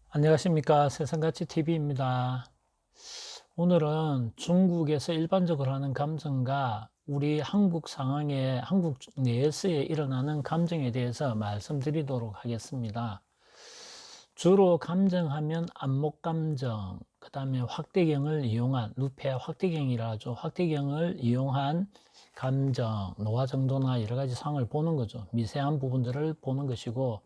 안녕하십니까. 세상가치 TV입니다. 오늘은 중국에서 일반적으로 하는 감정과 우리 한국 상황에, 한국 내에서의 일어나는 감정에 대해서 말씀드리도록 하겠습니다. 주로 감정하면 안목감정, 그 다음에 확대경을 이용한, 루페 확대경이라 하죠. 확대경을 이용한 감정, 노화정도나 여러 가지 상을 보는 거죠. 미세한 부분들을 보는 것이고,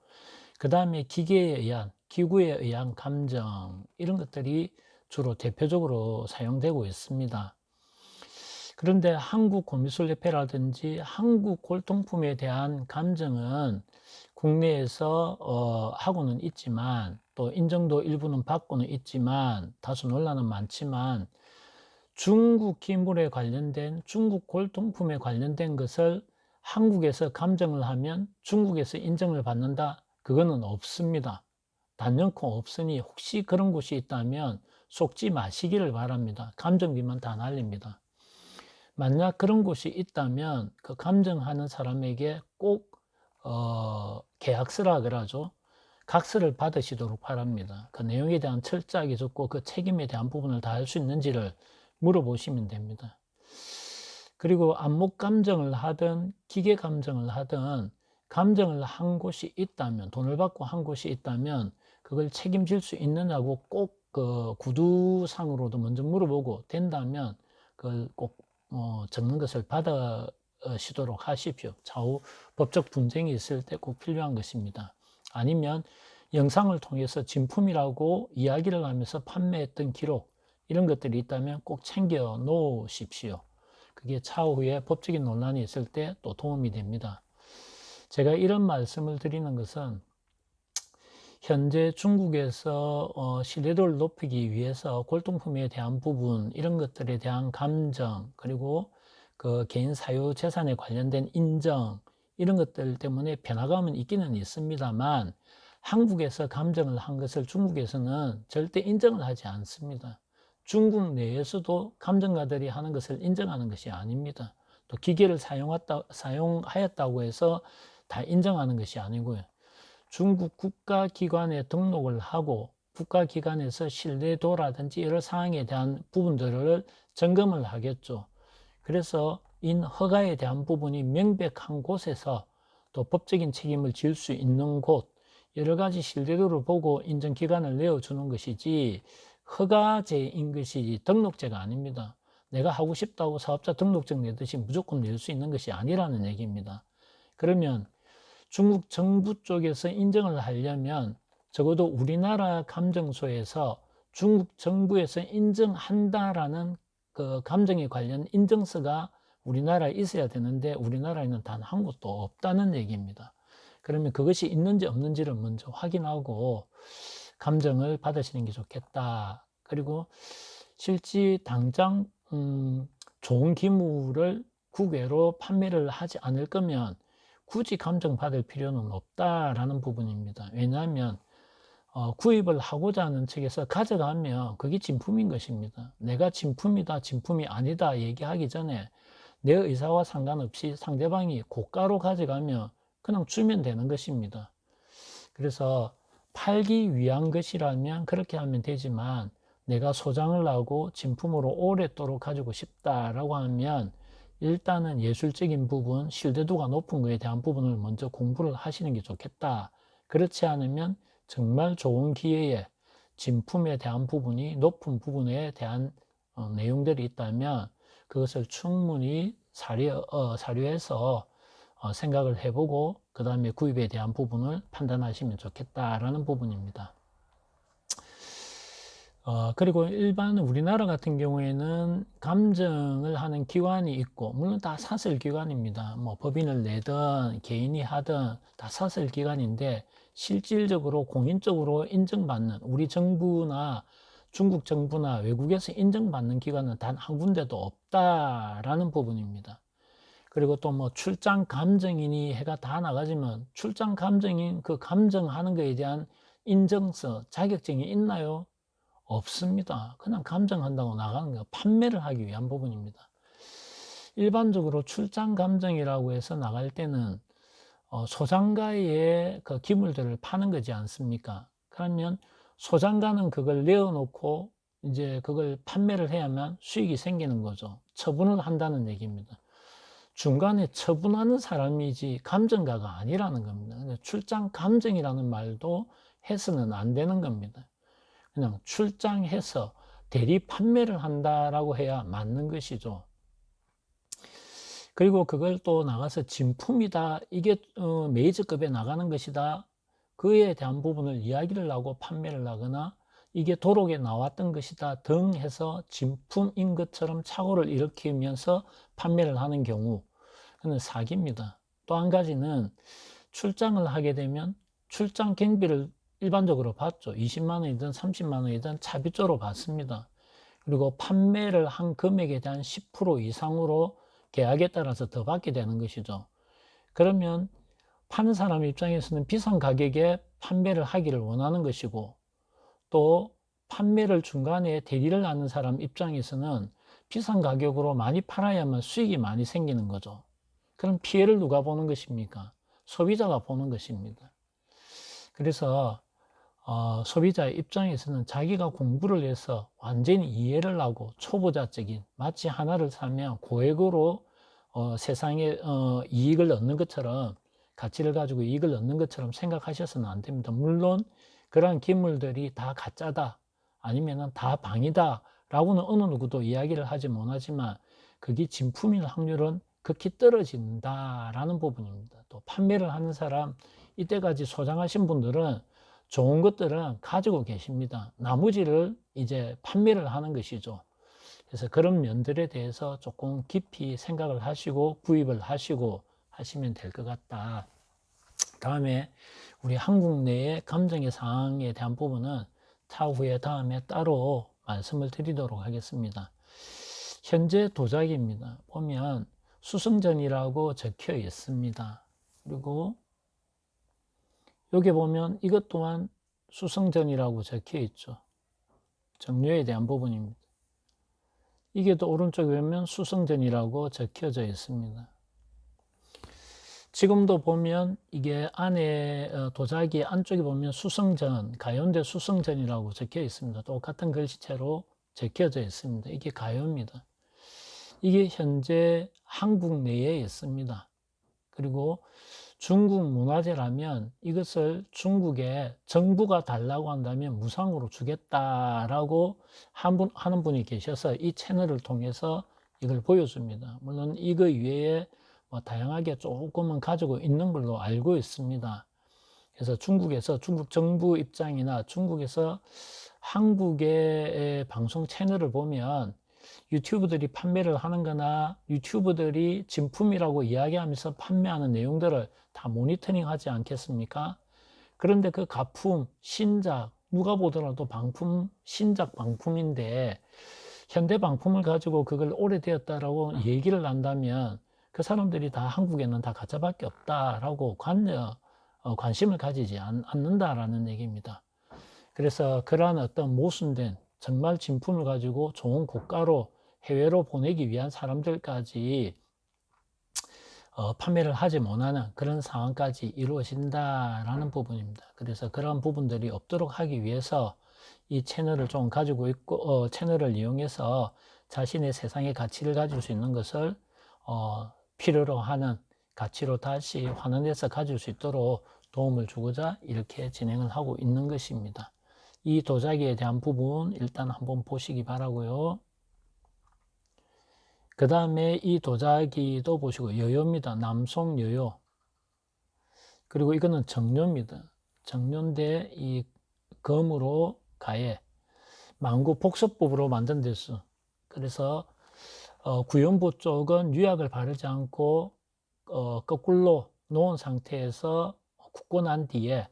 그 다음에 기계에 의한, 기구에 의한 감정, 이런 것들이 주로 대표적으로 사용되고 있습니다. 그런데 한국고미술협회라든지 한국 골동품에 대한 감정은 국내에서 하고는 있지만, 또 인정도 일부는 받고는 있지만, 다소 논란은 많지만, 중국 기물에 관련된, 중국 골동품에 관련된 것을 한국에서 감정을 하면 중국에서 인정을 받는다? 그거는 없습니다. 단연코 없으니 혹시 그런 곳이 있다면 속지 마시기를 바랍니다. 감정비만 다 날립니다. 만약 그런 곳이 있다면 그 감정하는 사람에게 꼭 계약서라 그러죠. 각서를 받으시도록 바랍니다. 그 내용에 대한 철저하게 적고 그 책임에 대한 부분을 다 할 수 있는지를 물어보시면 됩니다. 그리고 안목 감정을 하든 기계 감정을 하든 감정을 한 곳이 있다면, 돈을 받고 한 곳이 있다면 그걸 책임질 수 있느냐고 꼭 그 구두상으로도 먼저 물어보고, 된다면 그걸 꼭 적는 것을 받으시도록 하십시오. 차후 법적 분쟁이 있을 때 꼭 필요한 것입니다. 아니면 영상을 통해서 진품이라고 이야기를 하면서 판매했던 기록, 이런 것들이 있다면 꼭 챙겨 놓으십시오. 그게 차후에 법적인 논란이 있을 때 또 도움이 됩니다. 제가 이런 말씀을 드리는 것은 현재 중국에서 신뢰도를 높이기 위해서 골동품에 대한 부분, 이런 것들에 대한 감정, 그리고 그 개인 사유 재산에 관련된 인정, 이런 것들 때문에 변화감은 있기는 있습니다만, 한국에서 감정을 한 것을 중국에서는 절대 인정을 하지 않습니다. 중국 내에서도 감정가들이 하는 것을 인정하는 것이 아닙니다. 또 기계를 사용하였다고 해서 다 인정하는 것이 아니고요. 중국 국가기관에 등록을 하고 국가기관에서 신뢰도라든지 여러 사항에 대한 부분들을 점검을 하겠죠. 그래서 인허가에 대한 부분이 명백한 곳에서 또 법적인 책임을 질 수 있는 곳, 여러 가지 신뢰도를 보고 인정기간을 내어주는 것이지 허가제인 것이지 등록제가 아닙니다. 내가 하고 싶다고 사업자 등록증 내듯이 무조건 낼 수 있는 것이 아니라는 얘기입니다. 그러면 중국 정부 쪽에서 인정을 하려면 적어도 우리나라 감정소에서 중국 정부에서 인정한다라는 그 감정에 관련 인증서가 우리나라에 있어야 되는데 우리나라에는 단 한 곳도 없다는 얘기입니다. 그러면 그것이 있는지 없는지를 먼저 확인하고 감정을 받으시는 게 좋겠다. 그리고 실제 당장 좋은 기물을 국외로 판매를 하지 않을 거면 굳이 감정받을 필요는 없다라는 부분입니다. 왜냐하면 구입을 하고자 하는 측에서 가져가면 그게 진품인 것입니다. 내가 진품이다, 진품이 아니다 얘기하기 전에 내 의사와 상관없이 상대방이 고가로 가져가면 그냥 주면 되는 것입니다. 그래서 팔기 위한 것이라면 그렇게 하면 되지만, 내가 소장을 하고 진품으로 오랫도록 가지고 싶다라고 하면 일단은 예술적인 부분, 신뢰도가 높은 것에 대한 부분을 먼저 공부를 하시는 게 좋겠다. 그렇지 않으면 정말 좋은 기회에 진품에 대한 부분이 높은 부분에 대한 내용들이 있다면 그것을 충분히 사료해서 생각을 해보고 그 다음에 구입에 대한 부분을 판단하시면 좋겠다라는 부분입니다. 그리고 일반 우리나라 같은 경우에는 감정을 하는 기관이 있고, 물론 다 사설기관입니다. 뭐 법인을 내든 개인이 하든 다 사설기관인데, 실질적으로 공인적으로 인정받는, 우리 정부나 중국 정부나 외국에서 인정받는 기관은 단 한 군데도 없다라는 부분입니다. 그리고 또 뭐 출장 감정인이 해가 다 나가지만 출장 감정인 그 감정하는 것에 대한 인정서, 자격증이 있나요? 없습니다. 그냥 감정한다고 나가는 거, 판매를 하기 위한 부분입니다. 일반적으로 출장 감정이라고 해서 나갈 때는 소장가의 그 기물들을 파는 거지 않습니까? 그러면 소장가는 그걸 내어놓고 이제 그걸 판매를 해야만 수익이 생기는 거죠. 처분을 한다는 얘기입니다. 중간에 처분하는 사람이지 감정가가 아니라는 겁니다. 출장 감정이라는 말도 해서는 안 되는 겁니다. 그냥 출장해서 대리 판매를 한다라고 해야 맞는 것이죠. 그리고 그걸 또 나가서 진품이다, 이게 메이저급에 나가는 것이다, 그에 대한 부분을 이야기를 하고 판매를 하거나 이게 도록에 나왔던 것이다 등 해서 진품인 것처럼 착오를 일으키면서 판매를 하는 경우, 그는 사기입니다. 또 한 가지는 출장을 하게 되면 출장 경비를 일반적으로 받죠. 20만 원이든 30만 원이든 차비조로 받습니다. 그리고 판매를 한 금액에 대한 10% 이상으로 계약에 따라서 더 받게 되는 것이죠. 그러면 파는 사람 입장에서는 비싼 가격에 판매를 하기를 원하는 것이고, 또 판매를 중간에 대리를 하는 사람 입장에서는 비싼 가격으로 많이 팔아야만 수익이 많이 생기는 거죠. 그럼 피해를 누가 보는 것입니까? 소비자가 보는 것입니다. 그래서 소비자의 입장에서는 자기가 공부를 해서 완전히 이해를 하고 초보자적인, 마치 하나를 사면 고액으로 세상에 이익을 얻는 것처럼, 가치를 가지고 이익을 얻는 것처럼 생각하셔서는 안 됩니다. 물론 그러한 기물들이 다 가짜다, 아니면 다 방이다 라고는 어느 누구도 이야기를 하지 못하지만 그게 진품일 확률은 극히 떨어진다라는 부분입니다. 또 판매를 하는 사람, 이때까지 소장하신 분들은 좋은 것들은 가지고 계십니다. 나머지를 이제 판매를 하는 것이죠. 그래서 그런 면들에 대해서 조금 깊이 생각을 하시고 구입을 하시고 하시면 될 것 같다. 다음에 우리 한국 내의 감정의 상황에 대한 부분은 차후에 다음에 따로 말씀을 드리도록 하겠습니다. 현재 도자기입니다. 보면 수성전이라고 적혀 있습니다. 그리고 여기 보면 이것 또한 수성전이라고 적혀 있죠. 정료에 대한 부분입니다. 이게 또 오른쪽에 보면 수성전이라고 적혀져 있습니다. 지금도 보면 이게 안에 도자기 안쪽에 보면 수성전, 가요인데 수성전이라고 적혀 있습니다. 똑같은 글씨체로 적혀져 있습니다. 이게 가요입니다. 이게 현재 한국 내에 있습니다. 그리고 중국 문화재라면 이것을 중국에 정부가 달라고 한다면 무상으로 주겠다라고 하는 분이 계셔서 이 채널을 통해서 이걸 보여줍니다. 물론 이거 이외에 다양하게 조금은 가지고 있는 걸로 알고 있습니다. 그래서 중국에서 중국 정부 입장이나 중국에서 한국의 방송 채널을 보면 유튜브들이 판매를 하는 거나 유튜브들이 진품이라고 이야기하면서 판매하는 내용들을 다 모니터링 하지 않겠습니까? 그런데 그 가품, 신작, 누가 보더라도 방품, 신작 방품인데 현대 방품을 가지고 그걸 오래되었다라고 얘기를 한다면 그 사람들이 다 한국에는 다 가짜밖에 없다라고 관심을 가지지 않는다라는 얘기입니다. 그래서 그러한 어떤 모순된 정말 진품을 가지고 좋은 고가로 해외로 보내기 위한 사람들까지 판매를 하지 못하는 그런 상황까지 이루어진다라는 부분입니다. 그래서 그런 부분들이 없도록 하기 위해서 이 채널을 좀 가지고 있고 채널을 이용해서 자신의 세상의 가치를 가질 수 있는 것을 필요로 하는 가치로 다시 환원해서 가질 수 있도록 도움을 주고자 이렇게 진행을 하고 있는 것입니다. 이 도자기에 대한 부분 일단 한번 보시기 바라고요. 그 다음에 이 도자기도 보시고 여요입니다. 남송 여요. 그리고 이거는 정료입니다. 정료인데 이 검으로 가해 만구 복서법으로 만든 데스. 그래서 구연부 쪽은 유약을 바르지 않고 거꾸로 놓은 상태에서 굽고 난 뒤에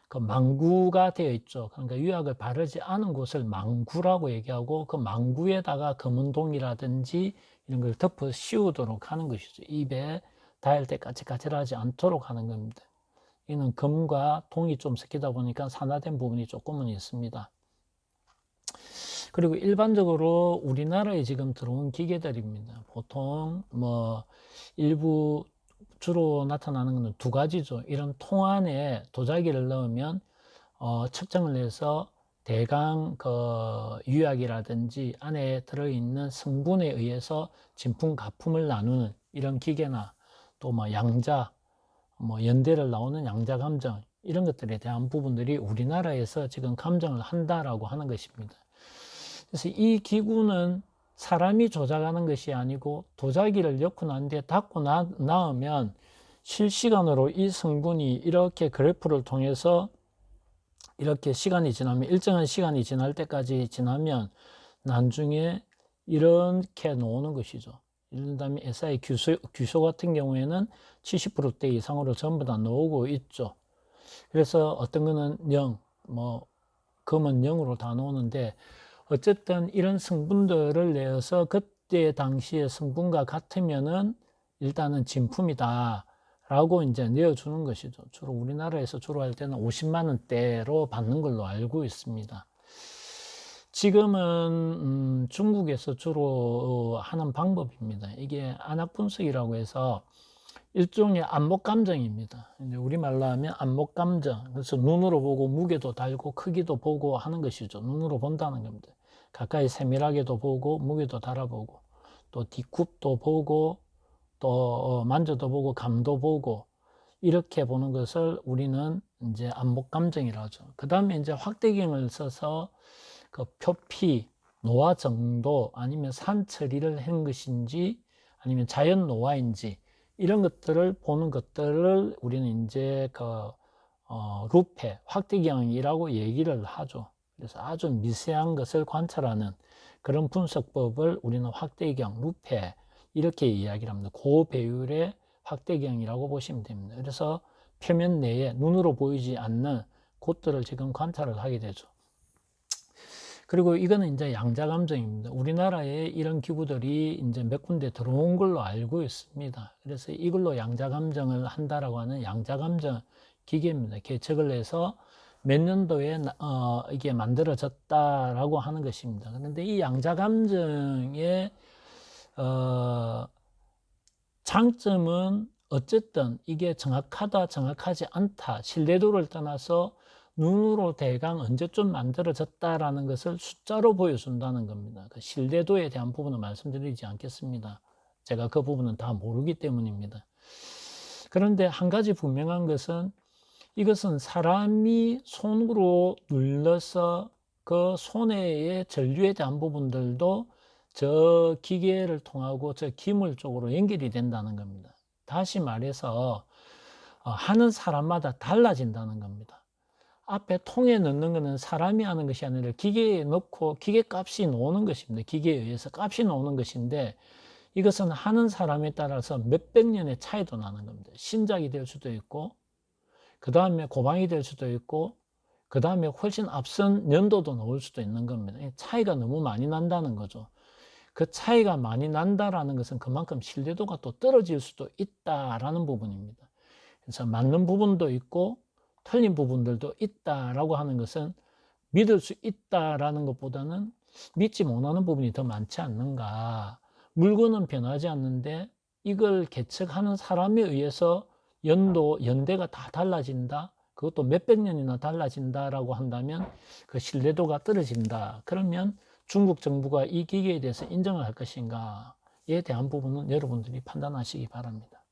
그 망구가 되어 있죠. 그러니까 유약을 바르지 않은 곳을 망구라고 얘기하고 그 망구에다가 검은 동이라든지 이런 걸 덮어 씌우도록 하는 것이죠. 입에 닿을 때 까칠까칠하지 않도록 하는 겁니다. 이는 검과 동이 좀 섞이다 보니까 산화된 부분이 조금은 있습니다. 그리고 일반적으로 우리나라에 지금 들어온 기계들입니다. 보통 일부 주로 나타나는 것은 두 가지죠. 이런 통 안에 도자기를 넣으면 측정을 해서 대강 그 유약이라든지 안에 들어있는 성분에 의해서 진품, 가품을 나누는 이런 기계나 또 뭐 양자, 뭐 연대를 나오는 양자 감정 이런 것들에 대한 부분들이 우리나라에서 지금 감정을 한다라고 하는 것입니다. 그래서 이 기구는 사람이 조작하는 것이 아니고 도자기를 엮고 난 뒤에 닫고 나으면 실시간으로 이 성분이 이렇게 그래프를 통해서 이렇게 시간이 지나면 일정한 시간이 지날 때까지 지나면 나중에 이렇게 나오는 것이죠. 예를 들면 SI 규소 같은 경우에는 70%대 이상으로 전부 다 나오고 있죠. 그래서 어떤 거는 0, 뭐 금은 0으로 다 나오는데 어쨌든 이런 성분들을 내어서 그때 당시의 성분과 같으면은 일단은 진품이다 라고 이제 내어주는 것이죠. 주로 우리나라에서 주로 할 때는 50만 원대로 받는 걸로 알고 있습니다. 지금은 중국에서 주로 하는 방법입니다. 이게 안학 분석이라고 해서 일종의 안목 감정입니다. 우리말로 하면 안목 감정. 그래서 눈으로 보고 무게도 달고 크기도 보고 하는 것이죠. 눈으로 본다는 겁니다. 가까이 세밀하게도 보고 무게도 달아보고 또 뒷굽도 보고 또 만져도 보고 감도 보고 이렇게 보는 것을 우리는 이제 안목 감정이라고 하죠. 그 다음에 이제 확대경을 써서 그 표피, 노화 정도 아니면 산 처리를 한 것인지 아니면 자연 노화인지 이런 것들을 보는 것들을 우리는 이제 그 루페, 확대경이라고 얘기를 하죠. 그래서 아주 미세한 것을 관찰하는 그런 분석법을 우리는 확대경, 루페 이렇게 이야기를 합니다. 고배율의 확대경이라고 보시면 됩니다. 그래서 표면 내에 눈으로 보이지 않는 곳들을 지금 관찰을 하게 되죠. 그리고 이거는 이제 양자감정입니다. 우리나라에 이런 기구들이 이제 몇 군데 들어온 걸로 알고 있습니다. 그래서 이걸로 양자감정을 한다라고 하는 양자감정 기계입니다. 개척을 해서 몇 년도에 이게 만들어졌다라고 하는 것입니다. 그런데 이 양자감정의 장점은 어쨌든 이게 정확하다, 정확하지 않다, 신뢰도를 떠나서 눈으로 대강 언제쯤 만들어졌다라는 것을 숫자로 보여준다는 겁니다. 그 신뢰도에 대한 부분은 말씀드리지 않겠습니다. 제가 그 부분은 다 모르기 때문입니다. 그런데 한 가지 분명한 것은 이것은 사람이 손으로 눌러서 그 손의 전류에 대한 부분들도 저 기계를 통하고 저 기물 쪽으로 연결이 된다는 겁니다. 다시 말해서 하는 사람마다 달라진다는 겁니다. 앞에 통에 넣는 것은 사람이 하는 것이 아니라 기계에 넣고 기계 값이 나오는 것입니다. 기계에 의해서 값이 나오는 것인데 이것은 하는 사람에 따라서 몇백 년의 차이도 나는 겁니다. 신작이 될 수도 있고 그 다음에 고방이 될 수도 있고 그 다음에 훨씬 앞선 연도도 나올 수도 있는 겁니다. 차이가 너무 많이 난다는 거죠. 그 차이가 많이 난다라는 것은 그만큼 신뢰도가 또 떨어질 수도 있다라는 부분입니다. 그래서 맞는 부분도 있고 틀린 부분들도 있다라고 하는 것은 믿을 수 있다라는 것보다는 믿지 못하는 부분이 더 많지 않는가. 물건은 변하지 않는데 이걸 개척하는 사람에 의해서 연대가 다 달라진다. 그것도 몇백 년이나 달라진다라고 한다면 그 신뢰도가 떨어진다. 그러면 중국 정부가 이 기계에 대해서 인정을 할 것인가에 대한 부분은 여러분들이 판단하시기 바랍니다.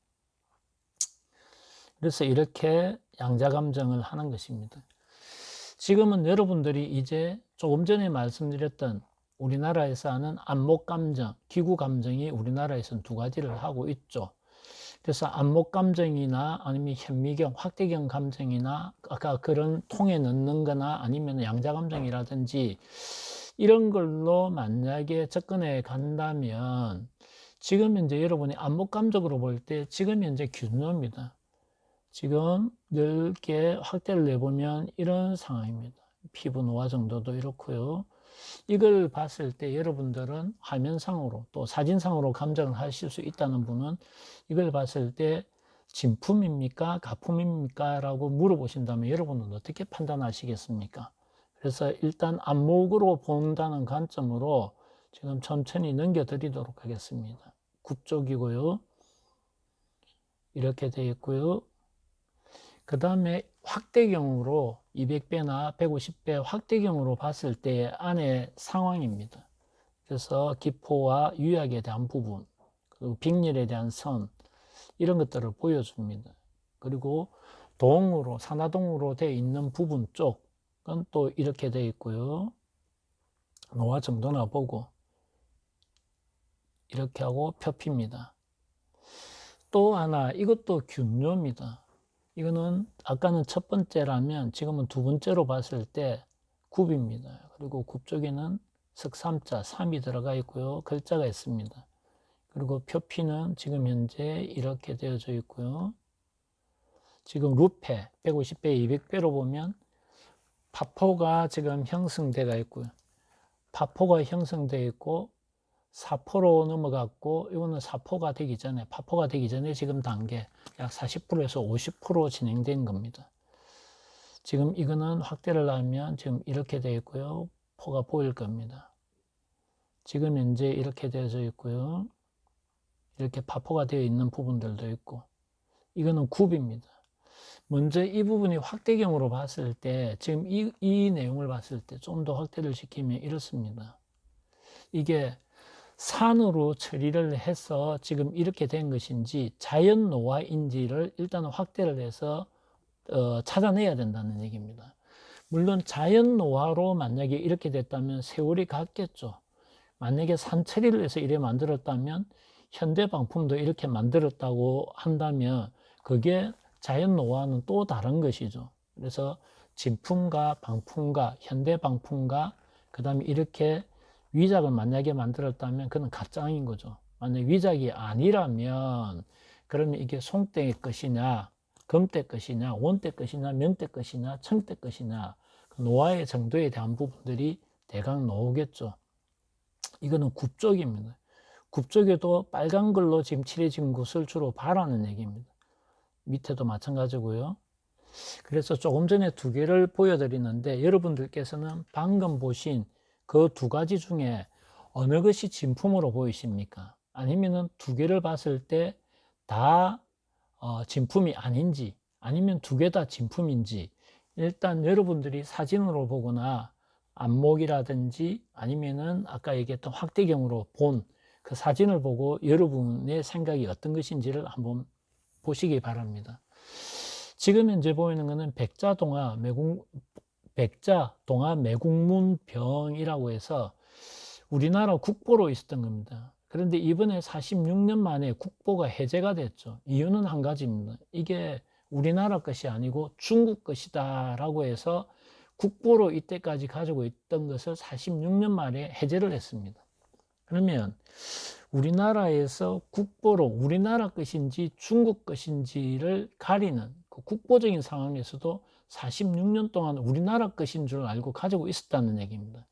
그래서 이렇게 양자감정을 하는 것입니다. 지금은 여러분들이 이제 조금 전에 말씀드렸던 우리나라에서 하는 안목감정, 기구감정이 우리나라에서는 두 가지를 하고 있죠. 그래서 안목감정이나 아니면 현미경, 확대경 감정이나 아까 그런 통에 넣는 거나 아니면 양자감정이라든지 이런 걸로 만약에 접근해 간다면 지금 현재 여러분이 안목감정으로 볼 때 지금 현재 균노입니다. 지금 넓게 확대를 내보면 이런 상황입니다. 피부 노화 정도도 이렇고요. 이걸 봤을 때 여러분들은 화면상으로 또 사진상으로 감정을 하실 수 있다는 분은 이걸 봤을 때 진품입니까? 가품입니까? 라고 물어보신다면 여러분은 어떻게 판단하시겠습니까? 그래서 일단 안목으로 본다는 관점으로 지금 천천히 넘겨드리도록 하겠습니다. 굽쪽이고요. 이렇게 되어 있고요. 그 다음에 확대경으로 200배나 150배 확대경으로 봤을 때 안의 상황입니다. 그래서 기포와 유약에 대한 부분, 그리고 빅렬에 대한 선, 이런 것들을 보여줍니다. 그리고 동으로, 산화동으로 되어 있는 부분 쪽은 또 이렇게 되어 있고요. 노화 정도나 보고 이렇게 하고 표피입니다. 또 하나, 이것도 균요입니다. 이거는 아까는 첫 번째라면 지금은 두 번째로 봤을 때 굽입니다. 그리고 굽 쪽에는 석삼자, 3이 들어가 있고요. 글자가 있습니다. 그리고 표피는 지금 현재 이렇게 되어져 있고요. 지금 루페 150배, 200배로 보면 파포가 지금 형성되어 있고요. 파포가 형성되어 있고 사포로 넘어갔고, 이거는 사포가 되기 전에, 파포가 되기 전에 지금 단계 약 40%에서 50% 진행된 겁니다. 지금 이거는 확대를 하면 지금 이렇게 되어 있고요. 포가 보일 겁니다. 지금 현재 이렇게 되어져 있고요. 이렇게 파포가 되어 있는 부분들도 있고, 이거는 굽입니다. 먼저 이 부분이 확대경으로 봤을 때, 지금 이 내용을 봤을 때 좀 더 확대를 시키면 이렇습니다. 이게 산으로 처리를 해서 지금 이렇게 된 것인지 자연 노화인지를 일단 확대를 해서 찾아내야 된다는 얘기입니다. 물론 자연 노화로 만약에 이렇게 됐다면 세월이 갔겠죠. 만약에 산 처리를 해서 이래 만들었다면 현대 방품도 이렇게 만들었다고 한다면 그게 자연 노화는 또 다른 것이죠. 그래서 진품과 방품과 현대 방품과 그 다음에 이렇게 위작을 만약에 만들었다면 그건 가짜인 거죠. 만약 위작이 아니라면 그러면 이게 송떼의 것이냐, 금떼 것이냐, 원떼 것이냐, 명떼 것이냐, 청떼 것이냐, 노화의 정도에 대한 부분들이 대강 나오겠죠. 이거는 굽 쪽입니다. 굽 쪽에도 빨간 걸로 지금 칠해진 곳을 주로 바라는 얘기입니다. 밑에도 마찬가지고요. 그래서 조금 전에 두 개를 보여드리는데 여러분들께서는 방금 보신 그 두 가지 중에 어느 것이 진품으로 보이십니까? 아니면은 두 개를 봤을 때 다 진품이 아닌지, 아니면 두 개 다 진품인지, 일단 여러분들이 사진으로 보거나 안목이라든지 아니면은 아까 얘기했던 확대경으로 본 그 사진을 보고 여러분의 생각이 어떤 것인지를 한번 보시기 바랍니다. 지금 현재 보이는 것은 백자동화 매국문병이라고 해서 우리나라 국보로 있었던 겁니다. 그런데 이번에 46년 만에 국보가 해제가 됐죠. 이유는 한 가지입니다. 이게 우리나라 것이 아니고 중국 것이다 라고 해서 국보로 이때까지 가지고 있던 것을 46년 만에 해제를 했습니다. 그러면 우리나라에서 국보로 우리나라 것인지 중국 것인지를 가리는 그 국보적인 상황에서도 46년 동안 우리나라 것인 줄 알고 가지고 있었다는 얘기입니다.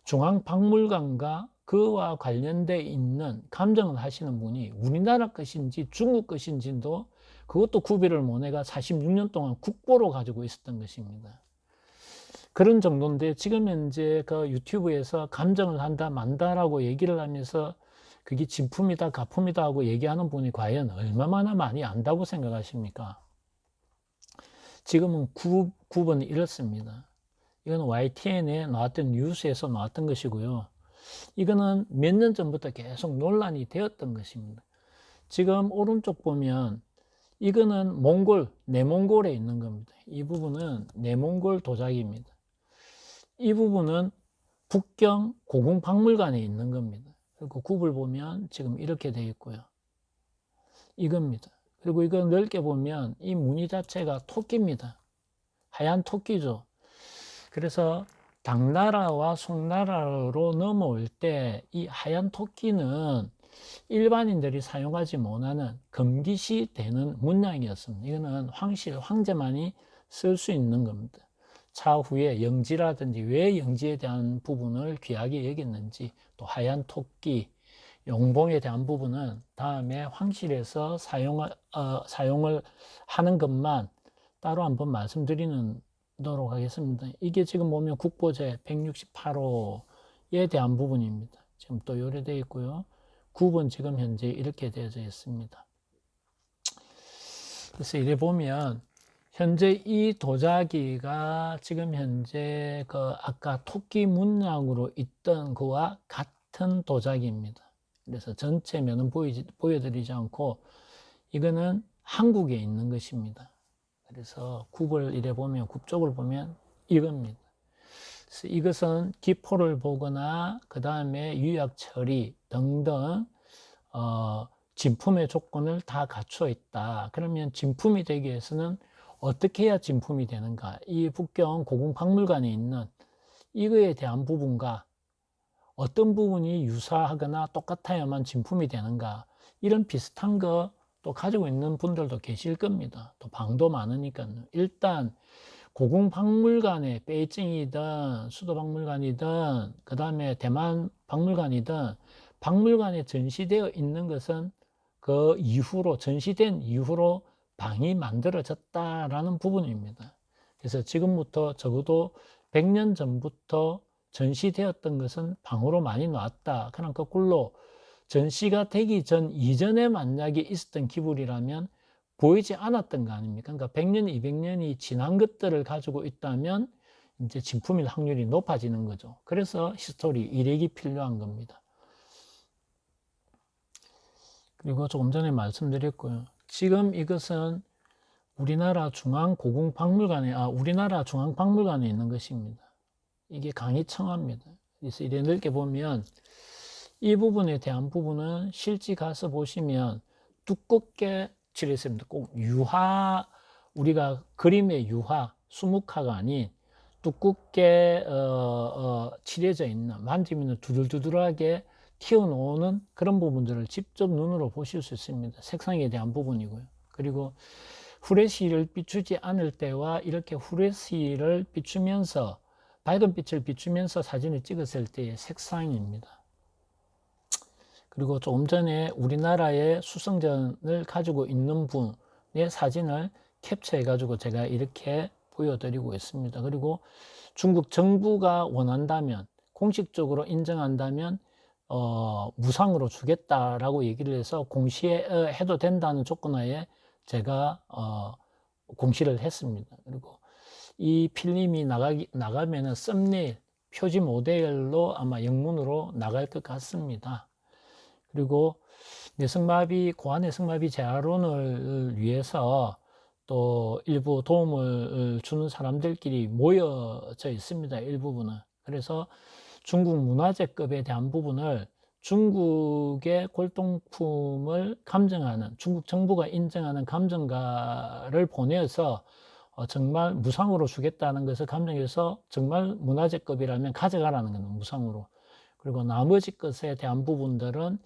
중앙박물관과 그와 관련돼 있는 감정을 하시는 분이 우리나라 것인지 중국 것인지도 그것도 구별을 못해가 46년 동안 국보로 가지고 있었던 것입니다. 그런 정도인데 지금 현재 그 유튜브에서 감정을 한다 만다라고 얘기를 하면서 그게 진품이다 가품이다 하고 얘기하는 분이 과연 얼마나 많이 안다고 생각하십니까? 지금은 굽은 이렇습니다. 이건 YTN에 나왔던 뉴스에서 나왔던 것이고요. 이거는 몇 년 전부터 계속 논란이 되었던 것입니다. 지금 오른쪽 보면 이거는 몽골, 내몽골에 있는 겁니다. 이 부분은 내몽골 도자기입니다. 이 부분은 북경 고궁박물관에 있는 겁니다. 그리고 굽을 보면 지금 이렇게 되어 있고요. 이겁니다. 그리고 이거 넓게 보면 이 무늬 자체가 토끼입니다. 하얀 토끼죠. 그래서 당나라와 송나라로 넘어올 때 이 하얀 토끼는 일반인들이 사용하지 못하는 금기시 되는 문양이었습니다. 이거는 황실, 황제만이 쓸 수 있는 겁니다. 차후에 영지라든지 왜 영지에 대한 부분을 귀하게 여겼는지, 또 하얀 토끼, 용봉에 대한 부분은 다음에 황실에서 사용을 하는 것만 따로 한번 말씀드리도록 하겠습니다. 이게 지금 보면 국보제 168호에 대한 부분입니다. 지금 또 요래되어 있고요. 굽은 지금 현재 이렇게 되어져 있습니다. 그래서 이래 보면 현재 이 도자기가 지금 현재 그 아까 토끼 문양으로 있던 그와 같은 도자기입니다. 그래서 전체 면은 보여드리지 않고 이거는 한국에 있는 것입니다. 그래서 굽을 이래 보면 굽쪽을 보면 이겁니다. 그래서 이것은 기포를 보거나 그 다음에 유약 처리 등등 진품의 조건을 다 갖추어 있다. 그러면 진품이 되기 위해서는 어떻게 해야 진품이 되는가? 이 북경 고궁박물관에 있는 이거에 대한 부분과 어떤 부분이 유사하거나 똑같아야만 진품이 되는가? 이런 비슷한 거 또 가지고 있는 분들도 계실 겁니다. 또 방도 많으니까요. 일단 고궁박물관에 베이징이든 수도박물관이든 그 다음에 대만 박물관이든 박물관에 전시되어 있는 것은 그 이후로 전시된 이후로 방이 만들어졌다라는 부분입니다. 그래서 지금부터 적어도 100년 전부터 전시되었던 것은 방으로 많이 나왔다. 그럼 거꾸로 전시가 되기 전 이전에 만약에 있었던 기물이라면 보이지 않았던 거 아닙니까? 그러니까 100년, 200년이 지난 것들을 가지고 있다면 이제 진품일 확률이 높아지는 거죠. 그래서 히스토리, 이력이 필요한 겁니다. 그리고 조금 전에 말씀드렸고요. 지금 이것은 우리나라 중앙박물관에 있는 것입니다. 이게 강의청화입니다. 그래서 이래 넓게 보면 이 부분에 대한 부분은 실제 가서 보시면 두껍게 칠했습니다. 꼭 유화, 우리가 그림의 유화, 수묵화가 아닌 두껍게 칠해져 있는, 만지면 두들두들하게 튀어나오는 그런 부분들을 직접 눈으로 보실 수 있습니다. 색상에 대한 부분이고요. 그리고 후레쉬를 비추지 않을 때와 이렇게 후레쉬를 비추면서 밝은 빛을 비추면서 사진을 찍었을 때의 색상입니다. 그리고 조금 전에 우리나라의 수성전을 가지고 있는 분의 사진을 캡처해 가지고 제가 이렇게 보여드리고 있습니다. 그리고 중국 정부가 원한다면, 공식적으로 인정한다면 무상으로 주겠다라고 얘기를 해서 공시해도 된다는 조건하에 제가 공시를 했습니다. 그리고 이 필름이 나가면은 썸네일, 표지 모델로 아마 영문으로 나갈 것 같습니다. 그리고 고환 뇌성마비 재활원을 위해서 또 일부 도움을 주는 사람들끼리 모여져 있습니다. 일부분은. 그래서 중국 문화재급에 대한 부분을 중국의 골동품을 감정하는, 중국 정부가 인정하는 감정가를 보내서 정말 무상으로 주겠다는 것을 감정해서 정말 문화재급이라면 가져가라는 거는 무상으로. 그리고 나머지 것에 대한 부분들은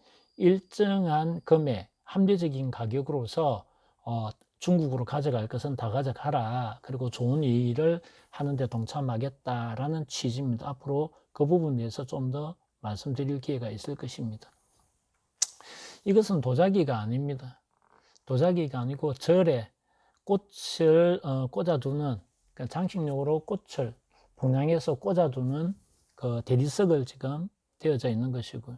일정한 금액, 합리적인 가격으로서 중국으로 가져갈 것은 다 가져가라. 그리고 좋은 일을 하는데 동참하겠다라는 취지입니다. 앞으로 그 부분에 대해서 좀 더 말씀드릴 기회가 있을 것입니다. 이것은 도자기가 아닙니다. 도자기가 아니고 절에 꽃을 꽂아두는, 그러니까 장식용으로 꽃을 봉양해서 꽂아두는 그 대리석을 지금 되어져 있는 것이고요.